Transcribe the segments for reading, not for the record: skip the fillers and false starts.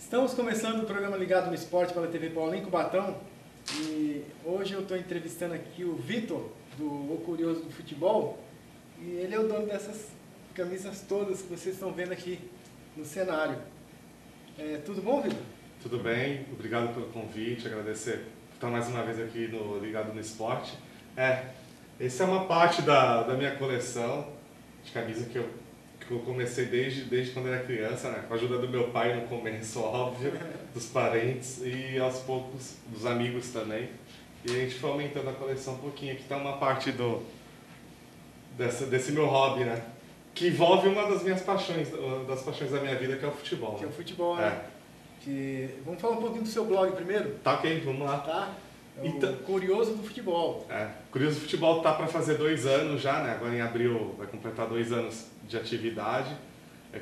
Estamos começando o programa Ligado no Esporte pela TV Paulinho Cubatão e hoje eu estou entrevistando aqui o Vitor, do O Curioso do Futebol, e ele é o dono dessas camisas todas que vocês estão vendo aqui no cenário. Tudo bom, Vitor? Tudo bem, obrigado pelo convite, agradecer por estar mais uma vez aqui no Ligado no Esporte. Essa é uma parte da minha coleção de camisa que eu comecei desde quando era criança, né? Com a ajuda do meu pai no começo, óbvio, dos parentes e aos poucos dos amigos também. E a gente foi aumentando a coleção um pouquinho. Aqui está uma parte desse meu hobby, né? Que envolve uma das minhas paixões, das paixões da minha vida, que é o futebol. Que é o futebol, né? Vamos falar um pouquinho do seu blog primeiro? Tá, ok, vamos lá. Tá? Então, Curioso do Futebol. Curioso do Futebol tá para fazer 2 anos já, né? Agora em abril vai completar 2 anos de atividade.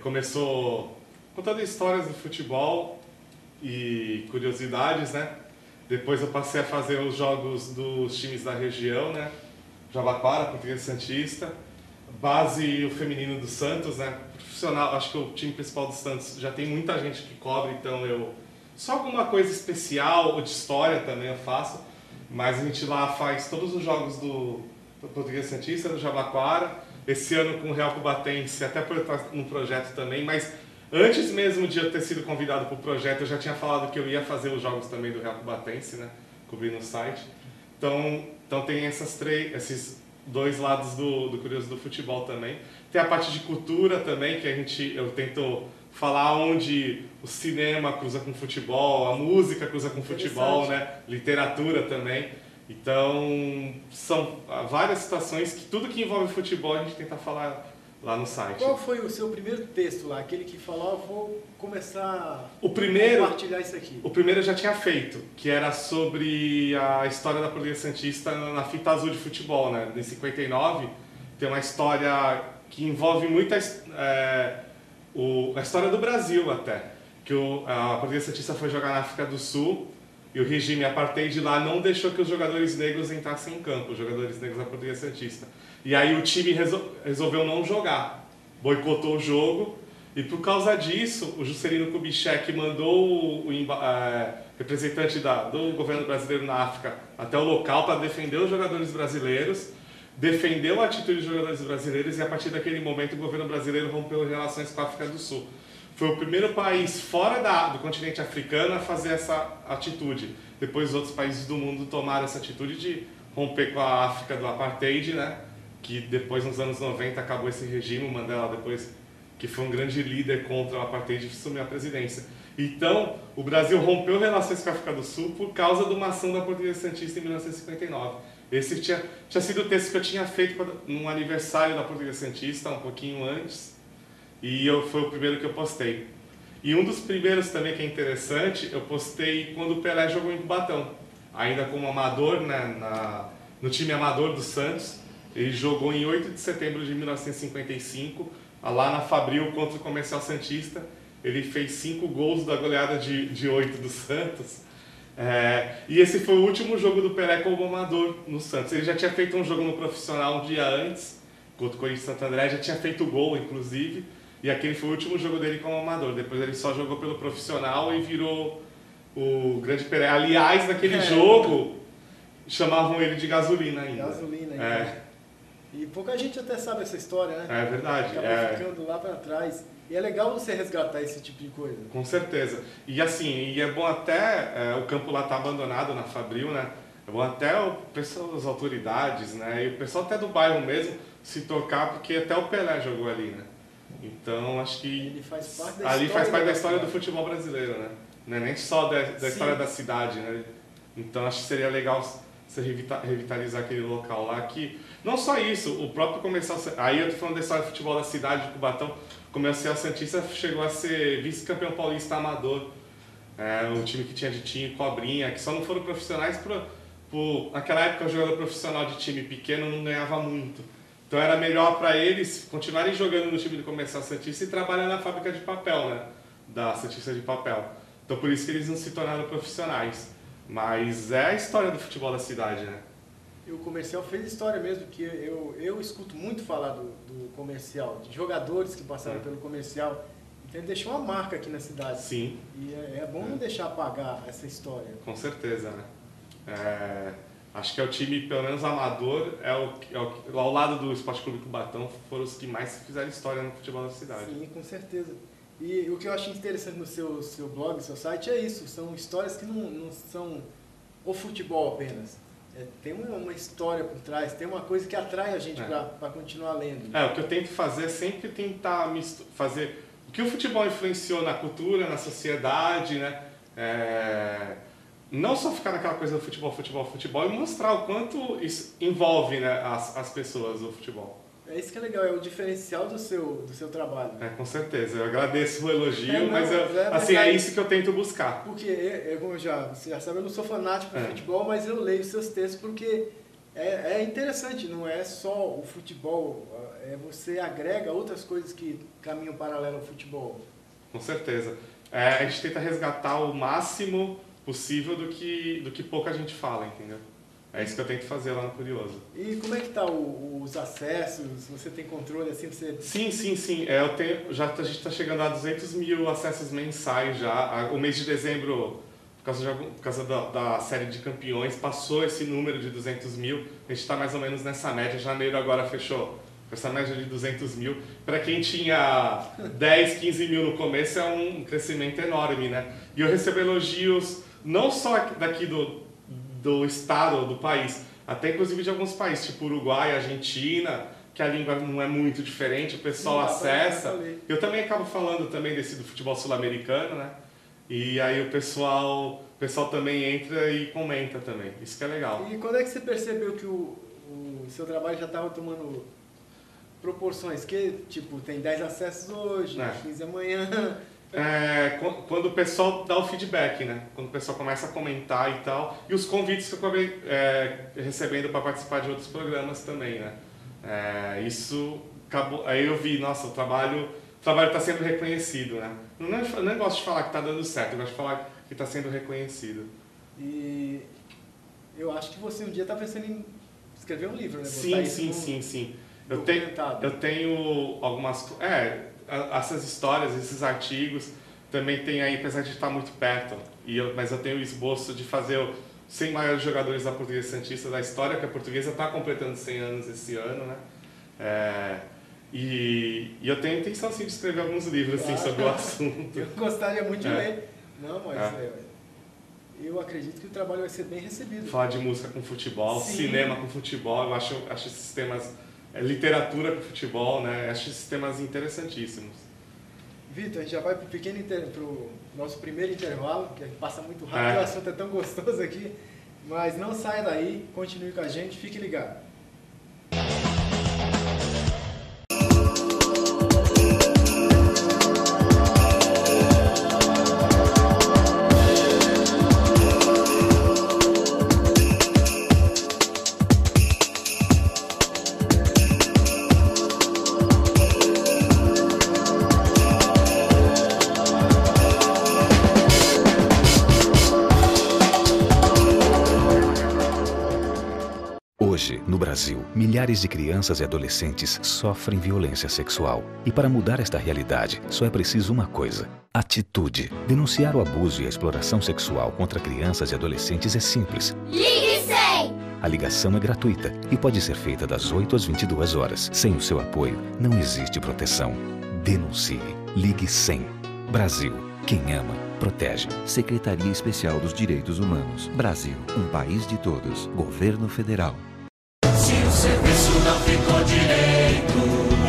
Começou contando histórias do futebol e curiosidades, né? Depois eu passei a fazer os jogos dos times da região, né? Jabaquara, Portuguesa Santista, base e o feminino do Santos, né? Profissional, acho que o time principal do Santos já tem muita gente que cobre, então só alguma coisa especial ou de história também eu faço, mas a gente lá faz todos os jogos do Portuguesa Santista, do Jabaquara, esse ano com o Real Cubatense, até por estar no projeto também, mas antes mesmo de eu ter sido convidado para o projeto, eu já tinha falado que eu ia fazer os jogos também do Real Cubatense, né? Cobrir no site. Então tem esses 2 lados do Curioso do Futebol também. Tem a parte de cultura também, que eu tento falar onde o cinema cruza com o futebol, a música cruza com o futebol, né? Literatura também. Então, são várias situações que tudo que envolve futebol a gente tenta falar lá no site. Qual foi o seu primeiro texto lá? Aquele que falou, vou começar a compartilhar isso aqui. O primeiro eu já tinha feito, que era sobre a história da Portuguesa Santista na fita azul de futebol, né? Em 59, tem uma história que envolve muita... a história do Brasil até, que a Portuguesa Santista foi jogar na África do Sul e o regime apartheid lá não deixou que os jogadores negros entrassem em campo, os jogadores negros da Portuguesa Santista. E aí o time resolveu não jogar, boicotou o jogo e por causa disso o Juscelino Kubitschek mandou o representante do governo brasileiro na África até o local para defender os jogadores brasileiros, defendeu a atitude dos jogadores brasileiros e a partir daquele momento o governo brasileiro rompeu relações com a África do Sul. Foi o primeiro país fora do continente africano a fazer essa atitude. Depois os outros países do mundo tomaram essa atitude de romper com a África do apartheid, né? Que depois nos anos 90 acabou esse regime, o Mandela depois, que foi um grande líder contra o apartheid, assumiu a presidência. Então, o Brasil rompeu relações com a África do Sul por causa de uma ação da Portuguesa Santista em 1959. Esse tinha sido o texto que eu tinha feito num aniversário da Portuguesa Santista, um pouquinho antes, e foi o primeiro que eu postei. E um dos primeiros também que é interessante, eu postei quando o Pelé jogou em Cubatão, ainda como amador, né, no time amador do Santos. Ele jogou em 8 de setembro de 1955, lá na Fabril contra o Comercial Santista. Ele fez 5 gols da goleada de 8 do Santos. E esse foi o último jogo do Pelé como amador no Santos. Ele já tinha feito um jogo no profissional um dia antes, contra o Corinthians Santo André, já tinha feito gol, inclusive, e aquele foi o último jogo dele como amador. Depois ele só jogou pelo profissional e virou o grande Pelé. Aliás, naquele jogo, chamavam ele de Gasolina ainda. Gasolina ainda. E pouca gente até sabe essa história, né? É verdade. Acaba ficando lá para trás. E é legal você resgatar esse tipo de coisa. Com certeza. E assim, é bom até, o campo lá tá abandonado na Fabril, né? É bom até o pessoal, as autoridades, né? E o pessoal até do bairro mesmo se tocar, porque até o Pelé jogou ali, né? Então, acho que ele faz parte da ali faz parte da história do cidade. futebol brasileiro, né? Não é nem só da história da cidade, né? Então, acho que seria legal você revitalizar aquele local lá, que não só isso, o próprio Comercial, aí eu tô falando da história do futebol da cidade de Cubatão, o Comercial Santista chegou a ser vice-campeão paulista amador, um time que tinha de Tinho e Cobrinha, que só não foram profissionais naquela época o jogador profissional de time pequeno não ganhava muito, então era melhor para eles continuarem jogando no time do Comercial Santista e trabalhar na fábrica de papel, né, da Santista de Papel, então por isso que eles não se tornaram profissionais. Mas é a história do futebol da cidade, né? E o Comercial fez história mesmo, que eu escuto muito falar do Comercial, de jogadores que passaram pelo Comercial. Ele deixou uma marca aqui na cidade. Sim. E é bom não deixar apagar essa história. Com certeza, né? Acho que é o time, pelo menos amador, ao lado do Esporte Clube Cubatão, foram os que mais fizeram história no futebol da cidade. Sim, com certeza. E o que eu acho interessante no seu blog, seu site, é isso. São histórias que não são o futebol apenas. Tem uma história por trás, tem uma coisa que atrai a gente para continuar lendo. O que eu tento fazer é sempre tentar fazer o que o futebol influenciou na cultura, na sociedade, né? Não só ficar naquela coisa do futebol, e mostrar o quanto isso envolve, né, as pessoas, o futebol. É isso que é legal, é o diferencial do seu trabalho. Com certeza. Eu agradeço o elogio, mas é isso que eu tento buscar. Porque, como você já sabe, eu não sou fanático de futebol, mas eu leio seus textos porque é interessante, não é só o futebol, você agrega outras coisas que caminham paralelo ao futebol. Com certeza. A gente tenta resgatar o máximo possível do que pouca gente fala, entendeu? É isso que eu tento fazer lá no Curioso. E como é que tá os acessos? Você tem controle assim? Sim. A gente está chegando a 200 mil acessos mensais já. O mês de dezembro, por causa da série de campeões, passou esse número de 200 mil. A gente está mais ou menos nessa média. Janeiro agora fechou com essa média de 200 mil. Para quem tinha 10, 15 mil no começo, é um crescimento enorme, né? E eu recebo elogios não só daqui do estado, do país, até inclusive de alguns países, tipo Uruguai, Argentina, que a língua não é muito diferente, o pessoal acessa. Eu também acabo falando também do futebol sul-americano, né? E aí o pessoal também entra e comenta também. Isso que é legal. E quando é que você percebeu que o seu trabalho já estava tomando proporções? Que, tipo, tem 10 acessos hoje, 15 amanhã... quando o pessoal dá o feedback, né? Quando o pessoal começa a comentar e tal. E os convites que eu acabei recebendo para participar de outros programas também, né? Isso acabou... Aí eu vi, nossa, o trabalho está sendo reconhecido, né? Não gosto de falar que está dando certo, eu gosto de falar que está sendo reconhecido. E eu acho que você um dia está pensando em escrever um livro, né? Sim. Eu tenho algumas... essas histórias, esses artigos, também tem aí, apesar de estar muito perto, mas eu tenho o esboço de fazer os 100 maiores jogadores da Portuguesa Santista da história, que a Portuguesa está completando 100 anos esse ano, né? E eu tenho a intenção, assim, de escrever alguns livros assim, sobre o assunto. Eu gostaria muito de ler. Não, mas eu acredito que o trabalho vai ser bem recebido. Falar de música com futebol, cinema com futebol, eu acho esses temas... literatura com futebol, né? Acho esses temas interessantíssimos. Vitor, a gente já vai para o nosso primeiro intervalo, que passa muito rápido, o assunto é tão gostoso aqui, mas não saia daí, continue com a gente, fique ligado. Hoje, no Brasil, milhares de crianças e adolescentes sofrem violência sexual. E para mudar esta realidade, só é preciso uma coisa: atitude. Denunciar o abuso e a exploração sexual contra crianças e adolescentes é simples. Ligue 100! A ligação é gratuita e pode ser feita das 8 às 22 horas. Sem o seu apoio, não existe proteção. Denuncie. Ligue 100. Brasil. Quem ama, protege. Secretaria Especial dos Direitos Humanos. Brasil. Um país de todos. Governo Federal. Se o serviço não ficou direito,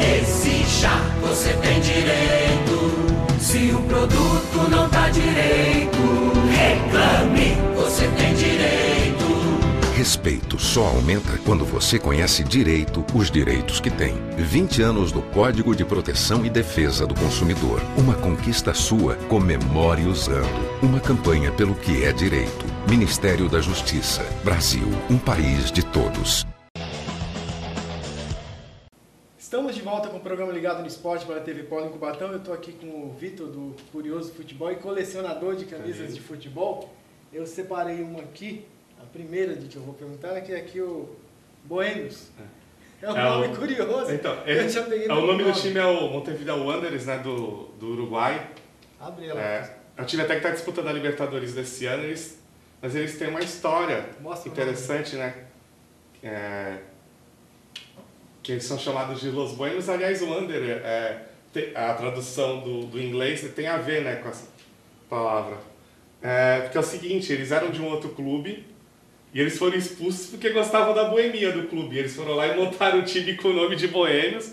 exija, você tem direito. Se o produto não tá direito, reclame, você tem direito. Respeito só aumenta quando você conhece direito os direitos que tem. 20 anos do Código de Proteção e Defesa do Consumidor. Uma conquista sua, comemore usando. Uma campanha pelo que é direito. Ministério da Justiça. Brasil, um país de todos. Estamos de volta com o programa Ligado no Esporte pela TV Polo em Cubatão. Eu estou aqui com o Vitor do Curioso Futebol e colecionador de camisas de futebol. Eu separei uma aqui, a primeira de que eu vou perguntar, que é aqui o Boêmios. É um nome curioso. Então, Eu já peguei o nome do time é o Montevideo Wanderers, né, do Uruguai. Abre ela. É um time até que está disputando a Libertadores desse ano, mas eles têm uma história interessante, né? Que eles são chamados de Los Buenos. Aliás, o Wanderer, a tradução do inglês tem a ver, né, com essa palavra. Porque é o seguinte, eles eram de um outro clube e eles foram expulsos porque gostavam da boemia do clube. Eles foram lá e montaram um time com o nome de Boêmios.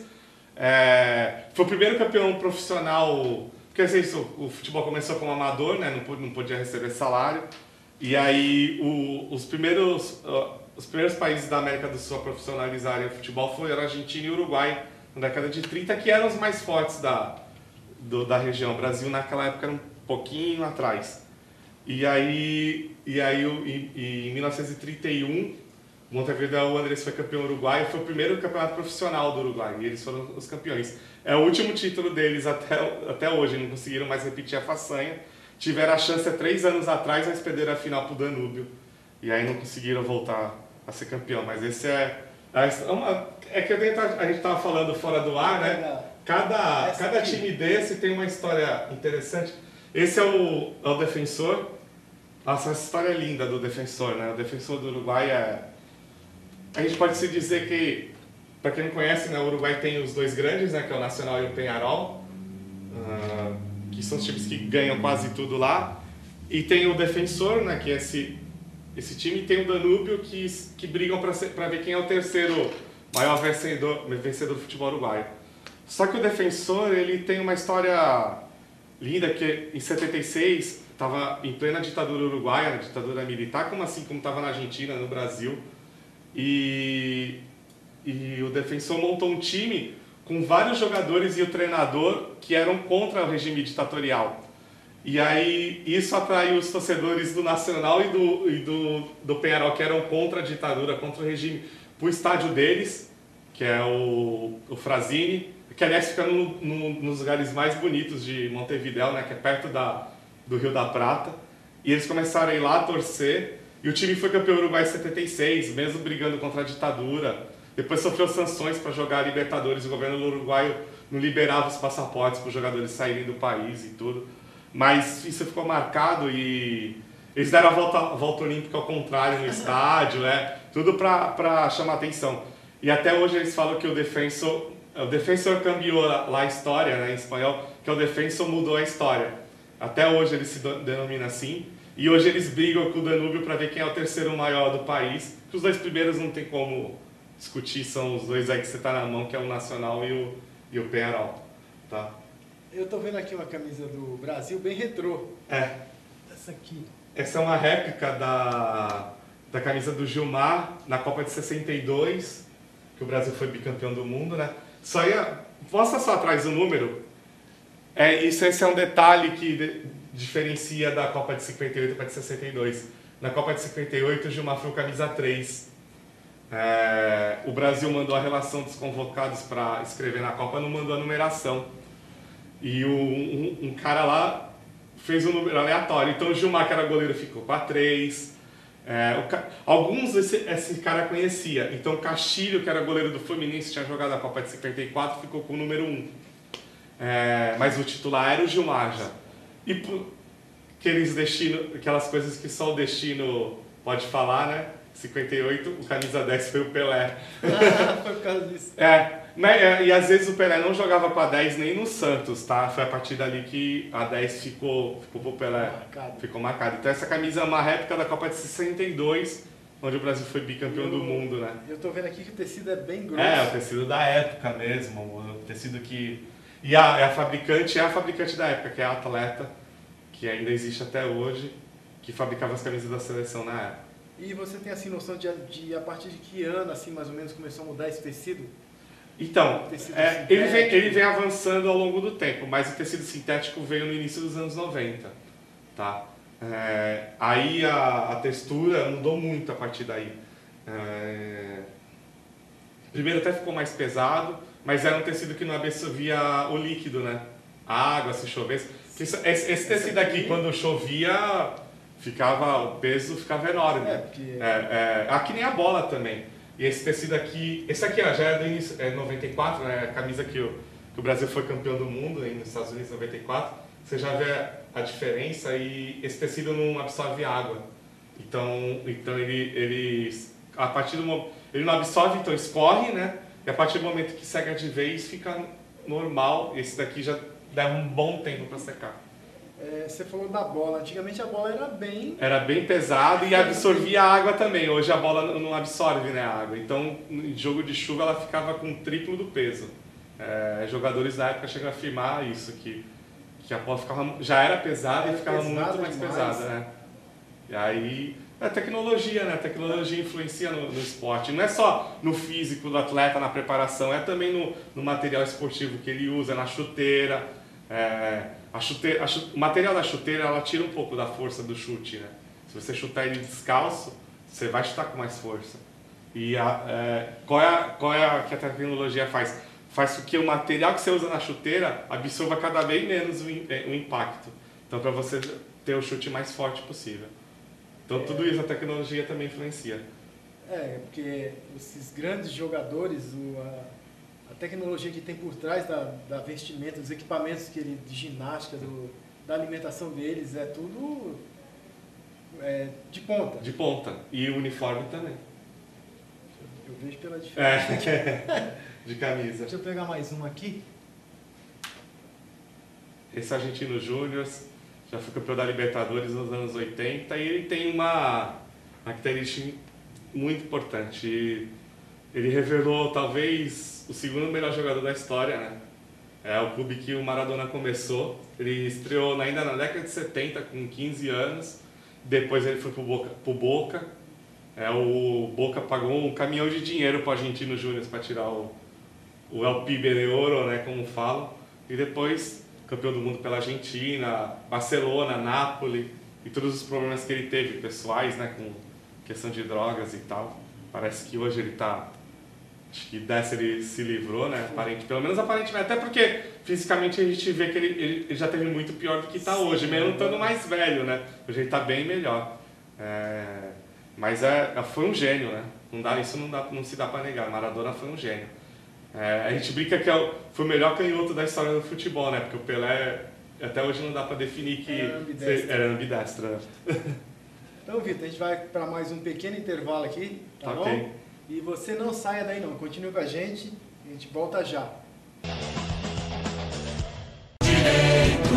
Foi o primeiro campeão profissional, porque assim, o futebol começou como amador, né, não podia receber salário. E aí os primeiros países da América do Sul a profissionalizarem o futebol foram a Argentina e o Uruguai, na década de 30, que eram os mais fortes da região. O Brasil naquela época era um pouquinho atrás. E aí em 1931, o Montevideo Wanderers foi campeão uruguaio, foi o primeiro campeonato profissional do Uruguai, e eles foram os campeões. É o último título deles até hoje, não conseguiram mais repetir a façanha. Tiveram a chance há 3 anos atrás, mas perderam a final para o Danúbio, e aí não conseguiram voltar a ser campeão. Mas esse que a gente estava falando fora do ar, né? Cada time desse tem uma história interessante. Esse é o Defensor. Nossa, essa história é linda do Defensor, né? O Defensor do Uruguai a gente pode se dizer que, para quem não conhece, né, o Uruguai tem os 2 grandes, né, que é o Nacional e o Penharol, que são os times que ganham quase tudo lá. E tem o Defensor, né, que é esse time, e tem o Danúbio, que brigam para ver quem é o terceiro maior vencedor do futebol uruguaio. Só que o Defensor, ele tem uma história linda, que em 76 estava em plena ditadura uruguaia, ditadura militar, como estava na Argentina, no Brasil. E o Defensor montou um time com vários jogadores e o treinador que eram contra o regime ditatorial. E aí isso atraiu os torcedores do Nacional e do Penharol, que eram contra a ditadura, contra o regime, para o estádio deles, que é o Frazini, que aliás fica nos lugares mais bonitos de Montevideo, né, que é perto do Rio da Prata. E eles começaram a ir lá torcer, e o time foi campeão uruguai em 76, mesmo brigando contra a ditadura. Depois sofreu sanções para jogar a Libertadores, o governo uruguaio não liberava os passaportes para os jogadores saírem do país e tudo. Mas isso ficou marcado e eles deram a volta olímpica ao contrário no estádio, tudo para chamar atenção. E até hoje eles falam que o Defensor cambiou lá a história, né, em espanhol, que o Defensor mudou a história. Até hoje ele se denomina assim. E hoje eles brigam com o Danúbio para ver quem é o terceiro maior do país. Os 2 primeiros não tem como discutir, são os 2 aí que você está na mão, que é o Nacional e o Penharol. Tá? Eu tô vendo aqui uma camisa do Brasil bem retrô. Essa aqui. Essa é uma réplica da camisa do Gilmar na Copa de 62, que o Brasil foi bicampeão do mundo, né? Mostra só atrás o número. Esse é um detalhe que diferencia da Copa de 58 para de 62. Na Copa de 58, o Gilmar foi o camisa 3. O Brasil mandou a relação dos convocados para escrever na Copa, não mandou a numeração. E um cara lá fez um número aleatório. Então o Gilmar, que era goleiro, ficou com a 3. Alguns esse cara conhecia. Então o Castilho, que era goleiro do Fluminense, tinha jogado a Copa de 54, ficou com o número 1. Mas o titular era o Gilmar já. E por aquelas coisas que só o destino pode falar, né? 58, o camisa 10 foi o Pelé. Foi por causa disso. E às vezes o Pelé não jogava com a 10 nem no Santos, tá? Foi a partir dali que a 10 ficou pro Pelé. Ficou marcado. Então essa camisa é uma réplica da Copa de 62, onde o Brasil foi bicampeão do mundo, né? Eu tô vendo aqui que o tecido é bem grosso. O tecido da época mesmo, o tecido que... E a fabricante da época, que é a Atleta, que ainda existe até hoje, que fabricava as camisas da seleção na época. E você tem assim noção de a partir de que ano assim mais ou menos começou a mudar esse tecido? Então, ele vem avançando ao longo do tempo, mas o tecido sintético veio no início dos anos 90, tá? Aí a textura mudou muito a partir daí. Primeiro até ficou mais pesado, mas era um tecido que não absorvia o líquido, né? A água, se chovesse. Esse tecido aqui, quando chovia, o peso ficava enorme. Aqui nem a bola também. E esse tecido aqui, esse aqui ó, já é do início, é 94, né? A camisa que o Brasil foi campeão do mundo aí nos Estados Unidos em 94. Você já vê a diferença e esse tecido não absorve água. Então ele a partir do momento, ele não absorve, então escorre, né? E a partir do momento que seca de vez, fica normal. Esse daqui já leva um bom tempo para secar. Você falou da bola. Antigamente a bola era bem pesada e absorvia a água também. Hoje a bola não absorve, né, a água. Então, em jogo de chuva, ela ficava com o triplo do peso. Jogadores da época chegam a afirmar isso, que a bola já era pesada e ficava muito mais pesada, né? E aí, a tecnologia, né? A tecnologia influencia no esporte. Não é só no físico do atleta, na preparação, é também no material esportivo que ele usa, na chuteira. O material da chuteira, ela tira um pouco da força do chute, né? Se você chutar ele descalço, você vai chutar com mais força. E qual é que a tecnologia faz? Faz com que o material que você usa na chuteira absorva cada vez menos o impacto. Então, para você ter o chute mais forte possível. Então, tudo isso a tecnologia também influencia. Porque esses grandes jogadores, a tecnologia que tem por trás da vestimenta, dos equipamentos de ginástica, da alimentação deles, é tudo de ponta. De ponta. E o uniforme também. Eu vejo pela diferença. De camisa. Deixa eu pegar mais um aqui. Esse Argentino Júnior já foi campeão da Libertadores nos anos 80 e ele tem uma característica muito importante. Ele revelou talvez o segundo melhor jogador da história, né? É o clube que o Maradona começou. Ele estreou ainda na década de 70 com 15 anos. Depois ele foi pro Boca. O Boca pagou um caminhão de dinheiro para o Argentino Júnior para tirar o El Pibe de Oro, né, como falam. E depois campeão do mundo pela Argentina, Barcelona, Nápoles e todos os problemas que ele teve pessoais, né, com questão de drogas e tal. Parece que hoje ele está, acho que dessa ele se livrou, né, pelo menos aparentemente, até porque fisicamente a gente vê que ele já teve muito pior do que está hoje, mesmo estando mais velho, né, hoje ele está bem melhor. Mas foi um gênio, né, não se dá para negar, Maradona foi um gênio. A gente brinca que foi o melhor canhoto da história do futebol, né? Porque o Pelé, até hoje não dá para definir que era ambidestro. Então, Vitor, a gente vai para mais um pequeno intervalo aqui, tá bom? E você não saia daí não, continue com a gente volta já. Direito,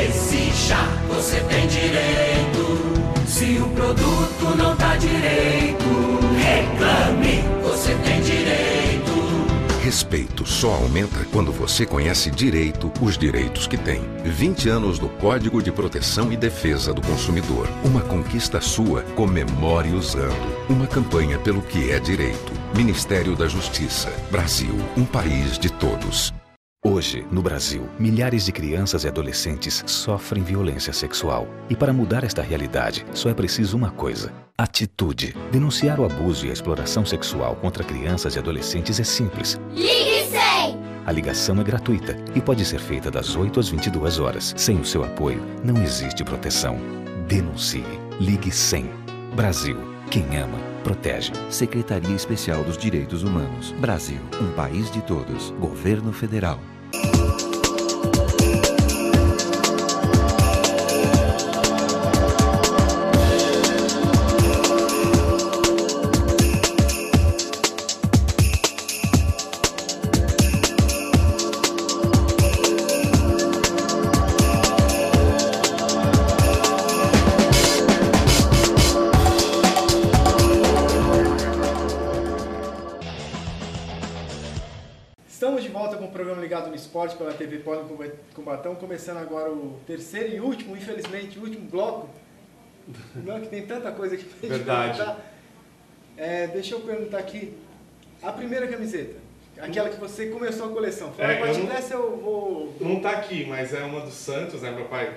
esse chá você tem direito. Se o produto não tá direito, reclame, você tem direito. Respeito só aumenta quando você conhece direito os direitos que tem. 20 anos do Código de Proteção e Defesa do Consumidor. Uma conquista sua, comemore usando. Uma campanha pelo que é direito. Ministério da Justiça. Brasil, um país de todos. Hoje, no Brasil, milhares de crianças e adolescentes sofrem violência sexual. E para mudar esta realidade, só é preciso uma coisa: atitude. Denunciar o abuso e a exploração sexual contra crianças e adolescentes é simples. Ligue 100! A ligação é gratuita e pode ser feita das 8 às 22 horas. Sem o seu apoio, não existe proteção. Denuncie. Ligue 100. Brasil. Quem ama, protege. Secretaria Especial dos Direitos Humanos. Brasil, um país de todos. Governo Federal. Estamos de volta com o programa Ligado no Esporte pela TV Poli com Batão, começando agora o terceiro e último, infelizmente, último bloco. Não, que tem tanta coisa aqui pra gente perguntar. Deixa eu perguntar aqui, a primeira camiseta, aquela que você começou a coleção, eu vou... Não tá aqui, mas é uma do Santos, né? Meu pai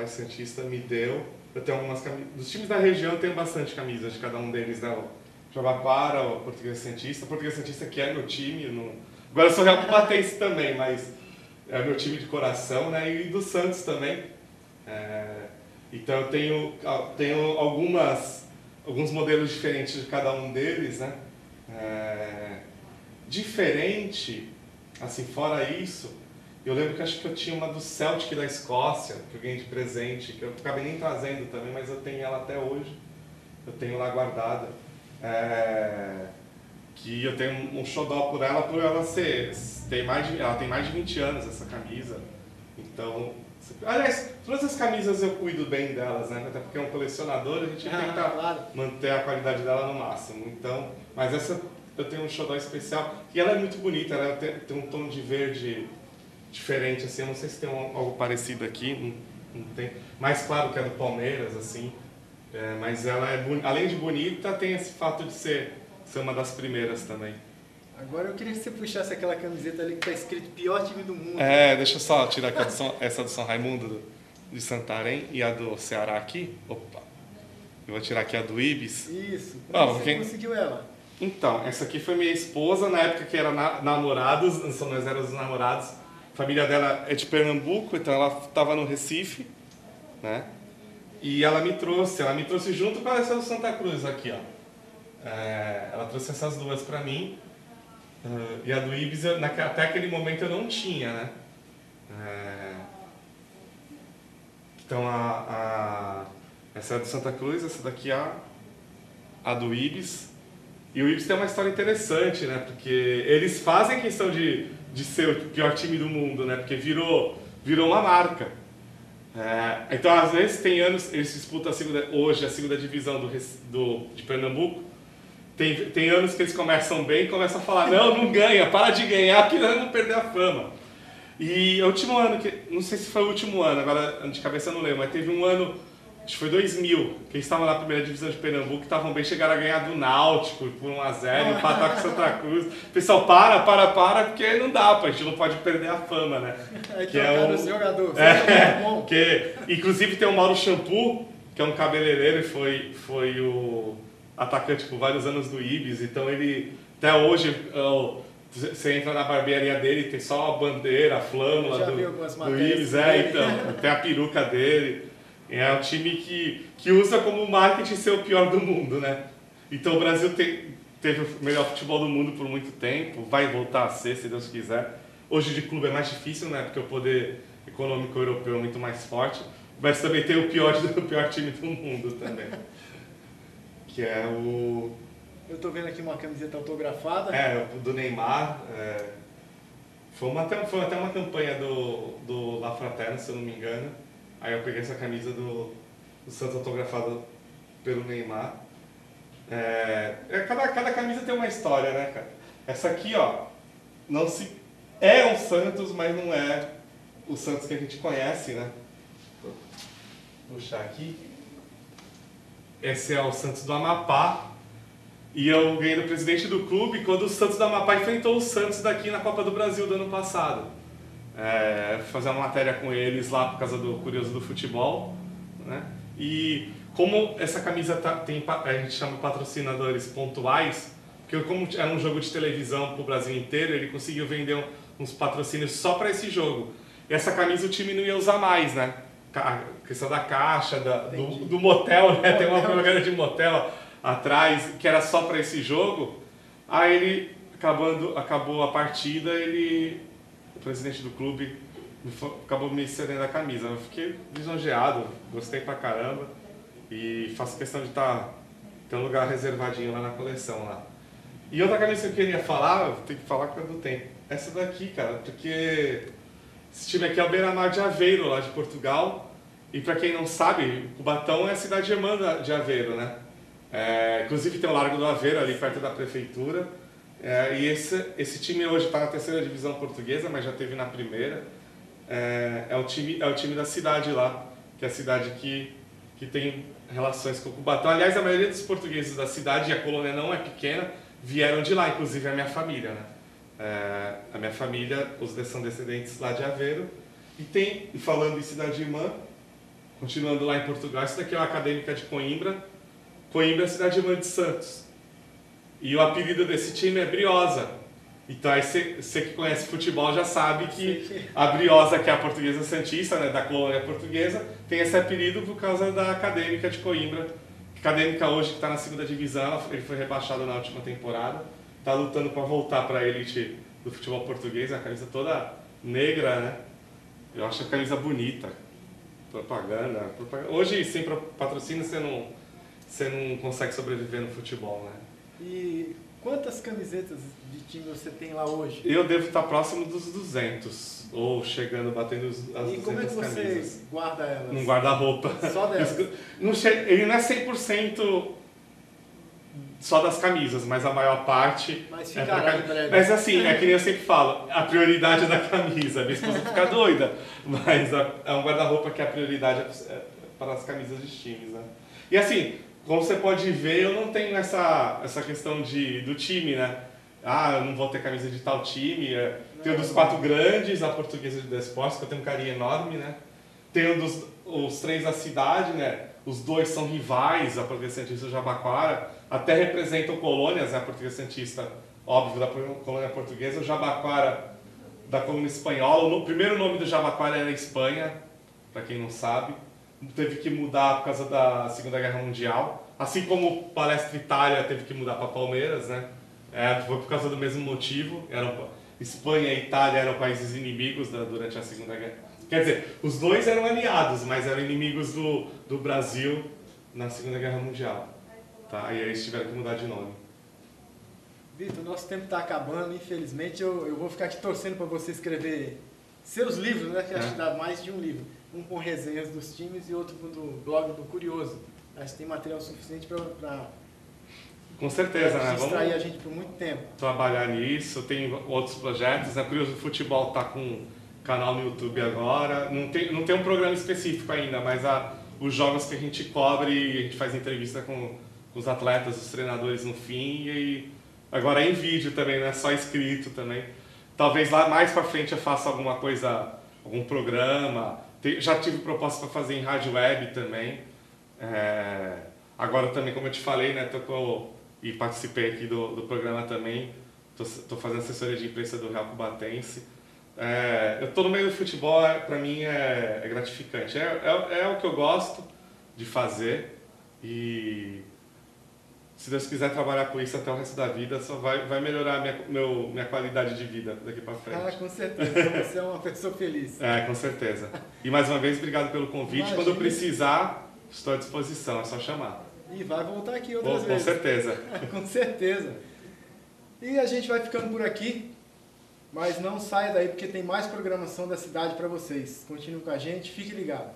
santista, me deu. Eu tenho algumas camisas, dos times da região eu tenho bastante camisas de cada um deles, né? O Jabaquara, o Português Santista que é meu time, agora eu sou Real Batense também, mas é meu time de coração, né? E do Santos também. Então eu tenho alguns modelos diferentes de cada um deles, né? Diferente, assim, fora isso, eu lembro que acho que eu tinha uma do Celtic da Escócia, que eu ganhei de presente, que eu acabei nem trazendo também, mas eu tenho ela até hoje. Eu tenho lá guardada. Que eu tenho um xodó por ela ser... ela tem mais de 20 anos, essa camisa. Então... Aliás, todas as camisas eu cuido bem delas, né? Até porque é um colecionador, a gente tenta manter a qualidade dela no máximo. Então, mas essa eu tenho um xodó especial. E ela é muito bonita, ela tem um tom de verde diferente, assim. Eu não sei se tem algo parecido aqui, não tem. Mais claro que é do Palmeiras, assim. Mas ela além de bonita, tem esse fato de ser uma das primeiras também. Agora eu queria que você puxasse aquela camiseta ali que tá escrito pior time do mundo. Deixa eu só tirar aqui essa do São Raimundo de Santarém e a do Ceará aqui. Opa! Eu vou tirar aqui a do Ibis. Isso. Você conseguiu ela? Então, essa aqui foi minha esposa na época que era namorados, nós éramos namorados. A família dela é de Pernambuco, então ela estava no Recife, né? E ela me trouxe junto com essa do Santa Cruz aqui, ó. Ela trouxe essas duas para mim. E a do Ibis, até aquele momento eu não tinha, né? Então essa é a do Santa Cruz, essa daqui é a do Ibis. E o Ibis tem uma história interessante, né? Porque eles fazem questão de ser o pior time do mundo, né? Porque virou uma marca. Então, às vezes, tem anos, eles disputam hoje a segunda divisão de Pernambuco. Tem anos que eles começam bem e começam a falar, não ganha, para de ganhar, porque nós vamos perder a fama. E o último ano, não sei se foi o último ano, agora de cabeça eu não lembro, mas teve um ano, acho que foi 2000, que eles estavam na primeira divisão de Pernambuco, estavam bem, chegaram a ganhar do Náutico por 1-0, empatar com Santa Cruz. O pessoal, para, porque não dá, a gente não pode perder a fama, né? Aí que é o jogador, bom. Inclusive tem o Mauro Shampoo, que é um cabeleireiro e foi o atacante por vários anos do Ibis, então ele, até hoje, você entra na barbearia dele, tem só a bandeira, a flâmula do Ibis, então, tem a peruca dele. É um time que usa como marketing ser o pior do mundo, né? Então o Brasil teve o melhor futebol do mundo por muito tempo, vai voltar a ser, se Deus quiser. Hoje de clube é mais difícil, né? Porque o poder econômico europeu é muito mais forte, mas também tem o pior time do mundo também. Que é o... Eu tô vendo aqui uma camiseta autografada. Do Neymar. Foi até uma campanha do La Fraterna, se eu não me engano. Aí eu peguei essa camisa do Santos autografada pelo Neymar. Cada camisa tem uma história, né, cara? Essa aqui, ó, é um Santos, mas não é o Santos que a gente conhece, né? Vou puxar aqui. Esse é o Santos do Amapá. E eu ganhei do presidente do clube quando o Santos do Amapá enfrentou o Santos daqui na Copa do Brasil do ano passado. Fazer uma matéria com eles lá por causa do Curioso do Futebol, né? E como essa camisa a gente chama patrocinadores pontuais, porque como era um jogo de televisão para o Brasil inteiro, ele conseguiu vender uns patrocínios só para esse jogo. E essa camisa o time não ia usar mais, né? A questão da caixa, do motel, né? Tem uma propaganda de motel atrás que era só para esse jogo. Aí ele, acabou a partida, o presidente do clube acabou me cedendo a camisa. Eu fiquei lisonjeado, gostei pra caramba e faço questão de ter um lugar reservadinho lá na coleção lá. E outra camisa que eu queria falar, eu tenho que falar quando tem. Essa daqui, cara, porque esse time aqui é o Beira-Mar de Aveiro, lá de Portugal. E pra quem não sabe, Cubatão é a cidade irmã de Aveiro, né? Inclusive tem o Largo do Aveiro ali perto da prefeitura. E esse time hoje está na terceira divisão portuguesa, mas já teve na primeira. É o time da cidade lá, que é a cidade que tem relações com o Cubatão. Aliás, a maioria dos portugueses da cidade, e a colônia não é pequena, vieram de lá, inclusive a minha família, né? A minha família, são descendentes lá de Aveiro. E falando em cidade irmã, continuando lá em Portugal, essa daqui é a Acadêmica de Coimbra. Coimbra é a cidade irmã de Santos. E o apelido desse time é Briosa. Então aí você que conhece futebol já sabe que a Briosa, que é a portuguesa santista, né, da colônia portuguesa, tem esse apelido por causa da Acadêmica de Coimbra, Acadêmica hoje, que está na 2ª divisão, ele foi rebaixado na última temporada. Está lutando para voltar para a elite do futebol português, a camisa toda negra, né? Eu acho a camisa bonita. Propaganda. Hoje, sem patrocínio, você não consegue sobreviver no futebol, né? E quantas camisetas de time você tem lá hoje? Eu devo estar próximo dos 200, ou chegando, batendo as 200 camisas. E como é que você guarda elas? Num guarda-roupa. Só delas? Ele não é 100% só das camisas, mas a maior parte mas fica lá em breve. Mas assim, é que nem eu sempre falo, a prioridade é da camisa. Minha esposa fica doida, mas é um guarda-roupa que a prioridade é para as camisas de times, né? E assim, como você pode ver, eu não tenho essa questão do time, né? Ah, eu não vou ter camisa de tal time. Tenho dos 4 grandes, a Portuguesa de Desportos, que eu tenho um carinho enorme, né? Tenho os 3 da cidade, né? Os 2 são rivais, a Portuguesa Santista e o Jabaquara. Até representam colônias, né? A Portuguesa Santista, óbvio, da colônia portuguesa. O Jabaquara, da colônia espanhola. O primeiro nome do Jabaquara era Espanha, para quem não sabe. Teve que mudar por causa da Segunda Guerra Mundial. Assim como Palestra Itália teve que mudar para Palmeiras, né? Foi por causa do mesmo motivo. Espanha e Itália eram países inimigos durante a Segunda Guerra. Quer dizer, os 2 eram aliados, mas eram inimigos do Brasil na Segunda Guerra Mundial. Tá? E aí eles tiveram que mudar de nome. Vitor, nosso tempo está acabando, infelizmente. Eu vou ficar aqui torcendo para você escrever seus livros, né? Que acho que dá mais de um livro. Um com resenhas dos times e outro do blog do Curioso. Acho que tem material suficiente para com certeza, né? distrair a gente por muito tempo. Trabalhar nisso, tem outros projetos. A Curioso do Futebol está com canal no YouTube agora. Não tem um programa específico ainda, mas os jogos que a gente cobre, a gente faz entrevista com os atletas, os treinadores no fim. E agora é em vídeo também, não é só escrito também. Talvez lá mais para frente eu faça alguma coisa, algum programa. Já tive proposta para fazer em rádio web também. Agora também, como eu te falei, né, e participei aqui do programa também. Estou fazendo assessoria de imprensa do Real Cubatense. Eu estou no meio do futebol, para mim é gratificante. É o que eu gosto de fazer e se Deus quiser trabalhar com isso até o resto da vida, só vai melhorar minha qualidade de vida daqui para frente. Ah, com certeza. Você é uma pessoa feliz. Com certeza. E mais uma vez, obrigado pelo convite. Imagina. Quando precisar, estou à disposição, é só chamar. E vai voltar aqui outras vezes. Com certeza. Com certeza. E a gente vai ficando por aqui, mas não saia daí porque tem mais programação da cidade para vocês. Continue com a gente, fique ligado.